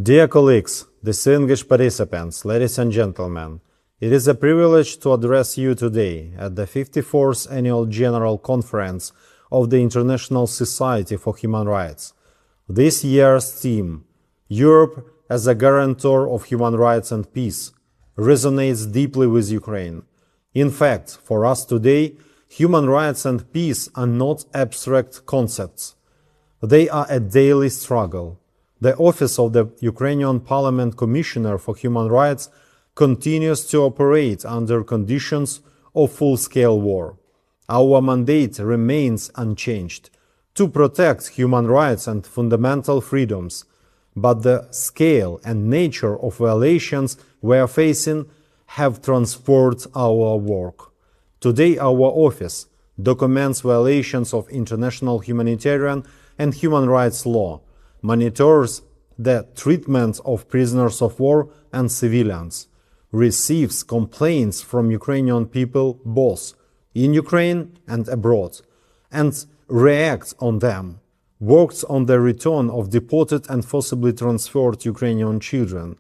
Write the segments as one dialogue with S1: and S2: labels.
S1: Dear colleagues, distinguished participants, ladies and gentlemen, it is a privilege to address you today at the 54th Annual General Conference of the International Society for Human Rights. This year's theme, Europe as a guarantor of human rights and peace, resonates deeply with Ukraine. In fact, for us today, human rights and peace are not abstract concepts. They are a daily struggle. The office of the Ukrainian Parliament Commissioner for Human Rights continues to operate under conditions of full-scale war. Our mandate remains unchanged, to protect human rights and fundamental freedoms, but the scale and nature of violations we are facing have transformed our work. Today, our office documents violations of international humanitarian and human rights law, monitors the treatment of prisoners of war and civilians, receives complaints from Ukrainian people both in Ukraine and abroad, and reacts on them, works on the return of deported and forcibly transferred Ukrainian children,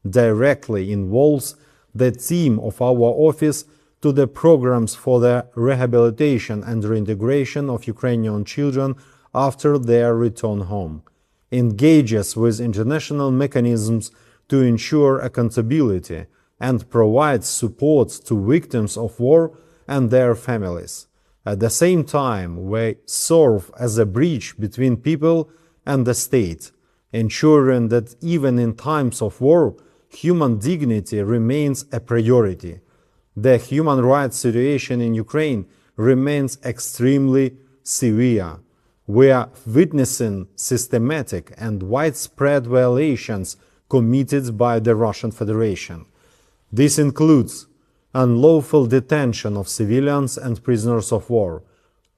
S1: directly involves the team of our office to the programs for the rehabilitation and reintegration of Ukrainian children after their return home, engages with international mechanisms to ensure accountability, and provides support to victims of war and their families. At the same time, we serve as a bridge between people and the state, ensuring that even in times of war, human dignity remains a priority. The human rights situation in Ukraine remains extremely severe. We are witnessing systematic and widespread violations committed by the Russian Federation. This includes unlawful detention of civilians and prisoners of war,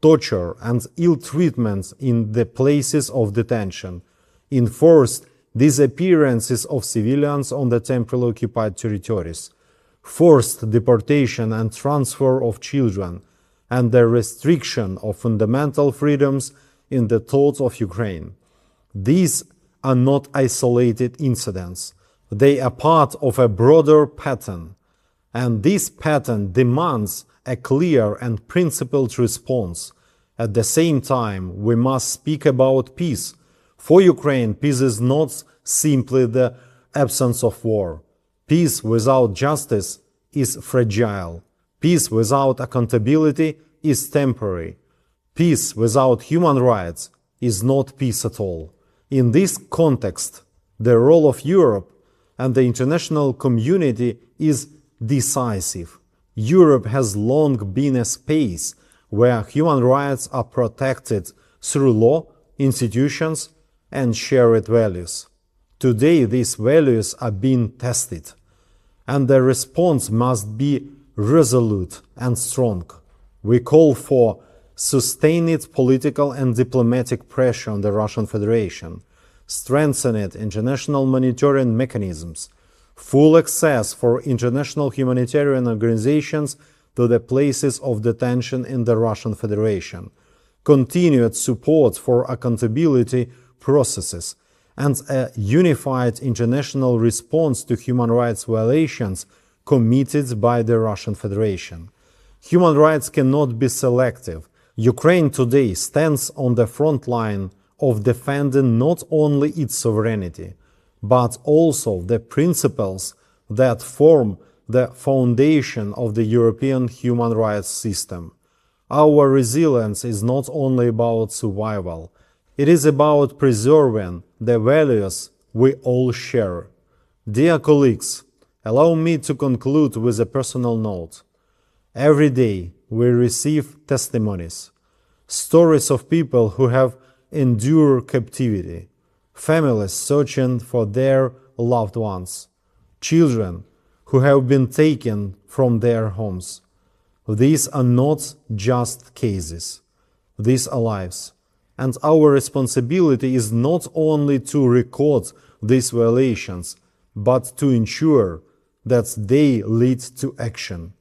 S1: torture and ill treatment in the places of detention, enforced disappearances of civilians on the temporarily occupied territories, forced deportation and transfer of children, and the restriction of fundamental freedoms in the thought of Ukraine. These are not isolated incidents. They are part of a broader pattern, and this pattern demands a clear and principled response. At the same time, we must speak about peace. For Ukraine, peace is not simply the absence of war. Peace without justice is fragile. Peace without accountability is temporary. Peace without human rights is not peace at all. In this context, the role of Europe and the international community is decisive. Europe has long been a space where human rights are protected through law, institutions, and shared values. Today, these values are being tested, and the response must be resolute and strong. We call for sustained political and diplomatic pressure on the Russian Federation, strengthened international monitoring mechanisms, full access for international humanitarian organizations to the places of detention in the Russian Federation, continued support for accountability processes, and a unified international response to human rights violations committed by the Russian Federation. Human rights cannot be selective. Ukraine today stands on the front line of defending not only its sovereignty, but also the principles that form the foundation of the European human rights system. Our resilience is not only about survival, it is about preserving the values we all share. Dear colleagues, allow me to conclude with a personal note. Every day we receive testimonies, stories of people who have endured captivity, families searching for their loved ones, children who have been taken from their homes. These are not just cases, these are lives. And our responsibility is not only to record these violations, but to ensure that they lead to action.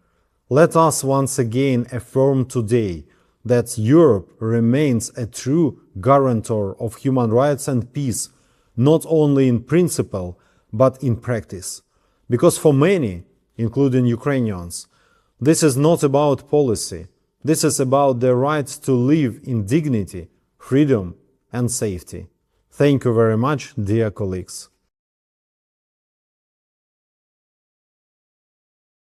S1: Let us once again affirm today that Europe remains a true guarantor of human rights and peace, not only in principle, but in practice. Because for many, including Ukrainians, this is not about policy. This is about their right to live in dignity, freedom, and safety. Thank you very much, dear colleagues.